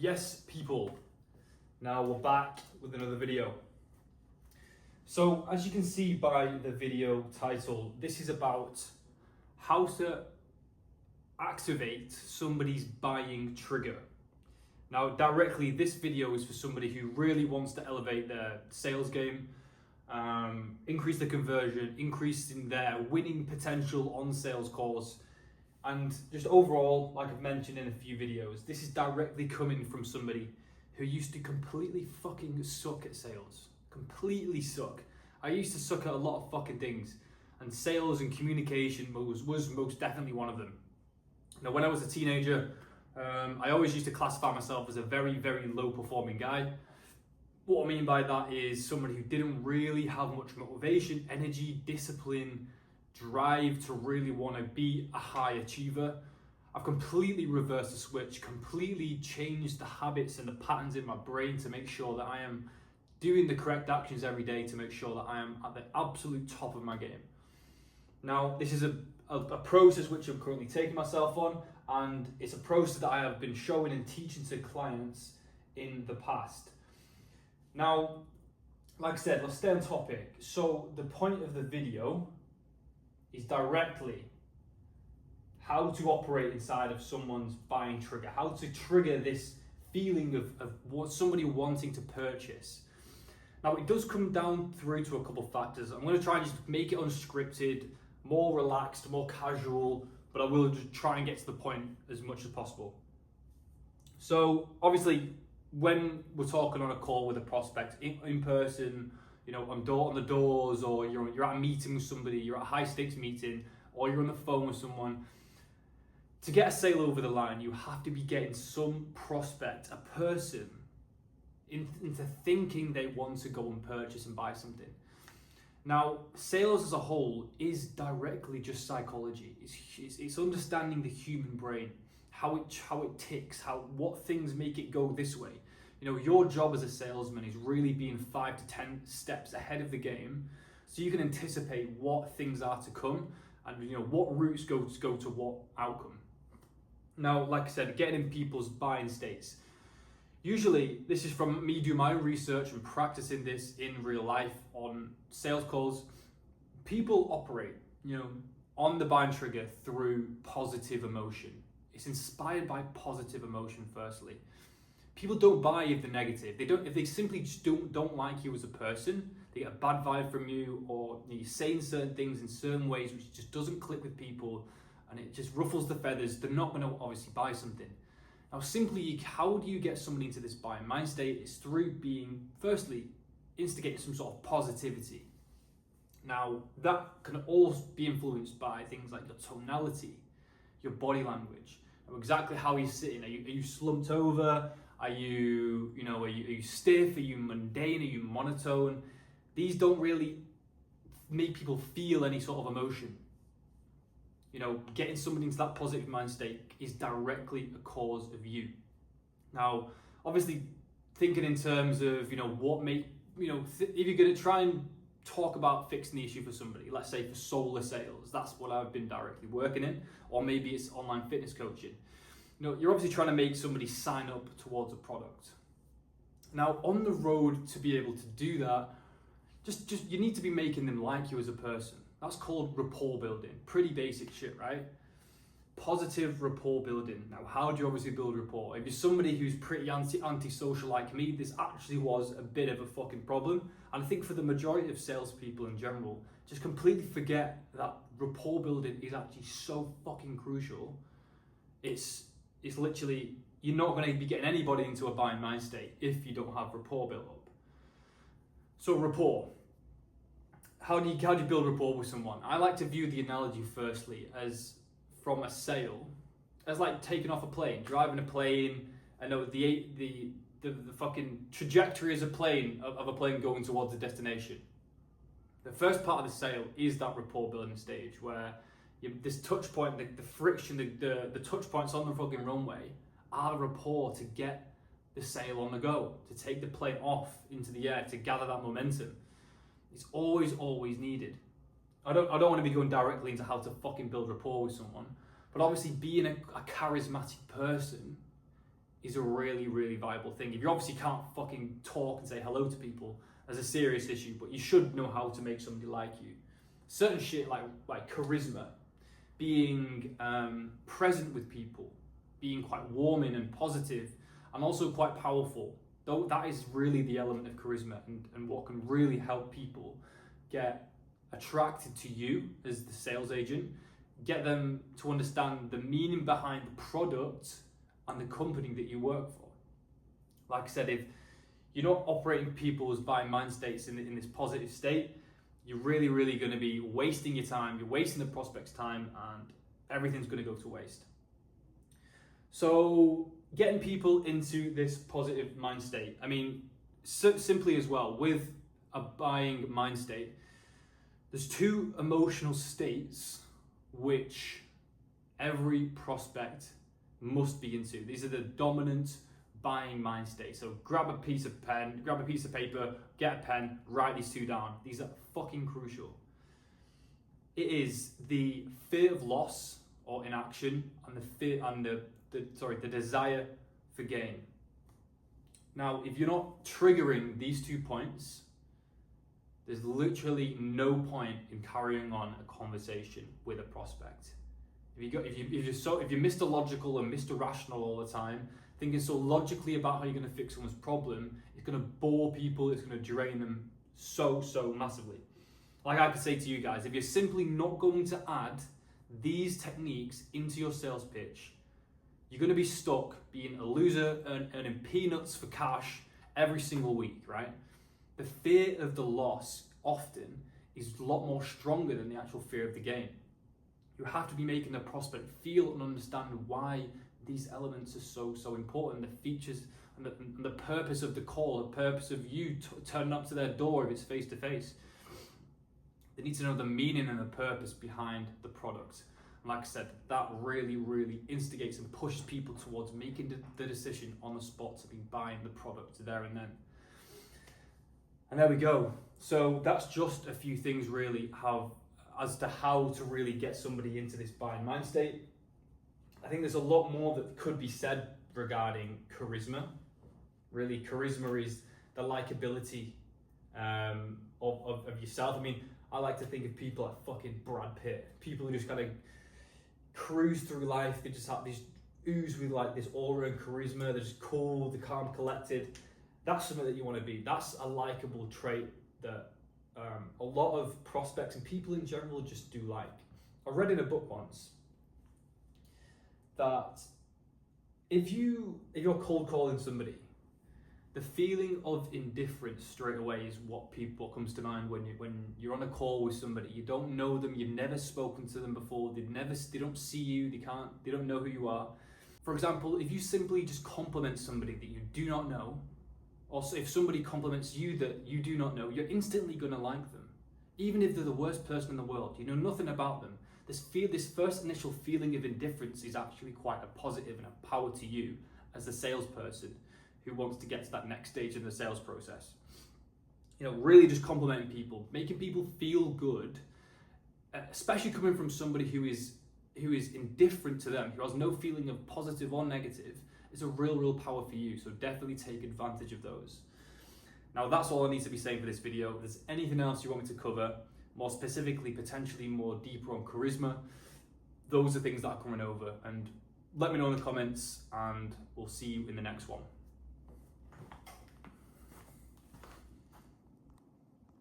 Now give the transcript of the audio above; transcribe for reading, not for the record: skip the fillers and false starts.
Yes, people. Now we're back with another video. So as you can see by the video title, this is about how to activate somebody's buying trigger. Now directly, this video is for somebody who really wants to elevate their sales game, increase the conversion, increase in their winning potential on sales calls, and just overall, like I've mentioned in a few videos, this is directly coming from somebody who used to completely fucking suck at sales. Completely suck. I used to suck at a lot of fucking things, and sales and communication was most definitely one of them. Now, when I was a teenager, I always used to classify myself as a very, very low performing guy. What I mean by that is somebody who didn't really have much motivation, energy, discipline, drive to really want to be a high achiever. I've completely reversed the switch, completely changed the habits and the patterns in my brain to make sure that I am doing the correct actions every day to make sure that I am at the absolute top of my game. Now, this is a process which I'm currently taking myself on, and it's a process that I have been showing and teaching to clients in the past. Now, like I said, let's stay on topic. So the point of the video is directly how to operate inside of someone's buying trigger, how to trigger this feeling of what somebody wanting to purchase. Now, it does come down through to a couple of factors. I'm going to try and just make it unscripted, more relaxed, more casual, but I will just try and get to the point as much as possible. So obviously, when we're talking on a call with a prospect in person, you know, on the doors, or you're at a meeting with somebody, you're at a high stakes meeting, or you're on the phone with someone, to get a sale over the line, you have to be getting some prospect, a person, into thinking they want to go and purchase and buy something. Now, sales as a whole is directly just psychology. It's understanding the human brain, how it ticks, what things make it go this way. You know, your job as a salesman is really being 5 to 10 steps ahead of the game, so you can anticipate what things are to come and, you know, what routes go to what outcome. Now, like I said, getting in people's buying states. Usually, this is from me doing my own research and practicing this in real life on sales calls. People operate, you know, on the buying trigger through positive emotion. It's inspired by positive emotion, firstly. People don't buy if they're negative. If they simply just don't like you as a person, they get a bad vibe from you, or you're saying certain things in certain ways which just doesn't click with people, and it just ruffles the feathers, they're not going to obviously buy something. Now, simply, how do you get somebody into this buying mind state? Is through being, firstly, instigating some sort of positivity. Now, that can also be influenced by things like your tonality, your body language, exactly how you're sitting. Are you slumped over? Are you stiff? Are you mundane? Are you monotone? These don't really make people feel any sort of emotion. You know, getting somebody into that positive mind state is directly a cause of you. Now, obviously, thinking in terms of, if you're going to try and talk about fixing the issue for somebody, let's say for solar sales, that's what I've been directly working in, or maybe it's online fitness coaching. You know, you're obviously trying to make somebody sign up towards a product. Now, on the road to be able to do that, just you need to be making them like you as a person. That's called rapport building. Pretty basic shit, right? Positive rapport building. Now, how do you obviously build rapport? If you're somebody who's pretty antisocial like me, this actually was a bit of a fucking problem. And I think for the majority of salespeople in general, just completely forget that rapport building is actually so fucking crucial. It's literally, you're not going to be getting anybody into a buying mind state if you don't have rapport built up. So rapport. How do you build rapport with someone? I like to view the analogy firstly as from a sale, as like taking off a plane, driving a plane. I know the fucking trajectory of a plane going towards a destination. The first part of the sale is that rapport building stage where this touch point, the friction, the touch points on the fucking runway are the rapport to get the sale on the go, to take the plane off into the air, to gather that momentum. It's always needed. I don't want to be going directly into how to fucking build rapport with someone, but obviously being a charismatic person is a really, really viable thing. If you obviously can't fucking talk and say hello to people, that's a serious issue, but you should know how to make somebody like you. Certain shit like charisma, being present with people, being quite warming and positive, and also quite powerful. Though that is really the element of charisma and what can really help people get attracted to you as the sales agent, get them to understand the meaning behind the product and the company that you work for. Like I said, if you're not operating people's buying mind states in this positive state, you're really, really going to be wasting your time, you're wasting the prospect's time, and everything's going to go to waste. So getting people into this positive mind state, I mean, simply as well, with a buying mind state, there's two emotional states which every prospect must be into. These are the dominant buying mind states. So grab a piece of paper, get a pen, write these two down. These are fucking crucial. It is the fear of loss or inaction and the desire for gain. Now, if you're not triggering these 2 points, there's literally no point in carrying on a conversation with a prospect. If you're Mr. Logical and Mr. Rational all the time, thinking so logically about how you're going to fix someone's problem, it's going to bore people, it's going to drain them so massively. Like I could say to you guys, if you're simply not going to add these techniques into your sales pitch, you're going to be stuck being a loser and earning peanuts for cash every single week, right? The fear of the loss often is a lot more stronger than the actual fear of the gain. You have to be making the prospect feel and understand why these elements are so important, the features and the purpose of the call, the purpose of you turning up to their door if it's face to face. They need to know the meaning and the purpose behind the product. And like I said, that really, really instigates and pushes people towards making the decision on the spot to be buying the product there and then. And there we go. So that's just a few things really as to how to really get somebody into this buying mind state. I think there's a lot more that could be said regarding charisma. Really, charisma is the likability of yourself. I mean, I like to think of people like fucking Brad Pitt. People who just kind of cruise through life. They just have these ooze with like this aura and charisma. They're just cool, they're calm, collected. That's something that you want to be. That's a likable trait that a lot of prospects and people in general just do like. I read in a book once that if you're cold calling somebody, the feeling of indifference straight away is what comes to mind when you're on a call with somebody. You don't know them, you've never spoken to them before, they don't see you, they don't know who you are. For example, if you simply just compliment somebody that you do not know, or if somebody compliments you that you do not know, you're instantly going to like them. Even if they're the worst person in the world, you know nothing about them. This first initial feeling of indifference is actually quite a positive and a power to you as a salesperson who wants to get to that next stage in the sales process. You know, really just complimenting people, making people feel good, especially coming from somebody who is indifferent to them, who has no feeling of positive or negative, is a real power for you. So definitely take advantage of those. Now that's all I need to be saying for this video. If there's anything else you want me to cover, more specifically, potentially more deeper on charisma, those are things that are coming over. And let me know in the comments and we'll see you in the next one.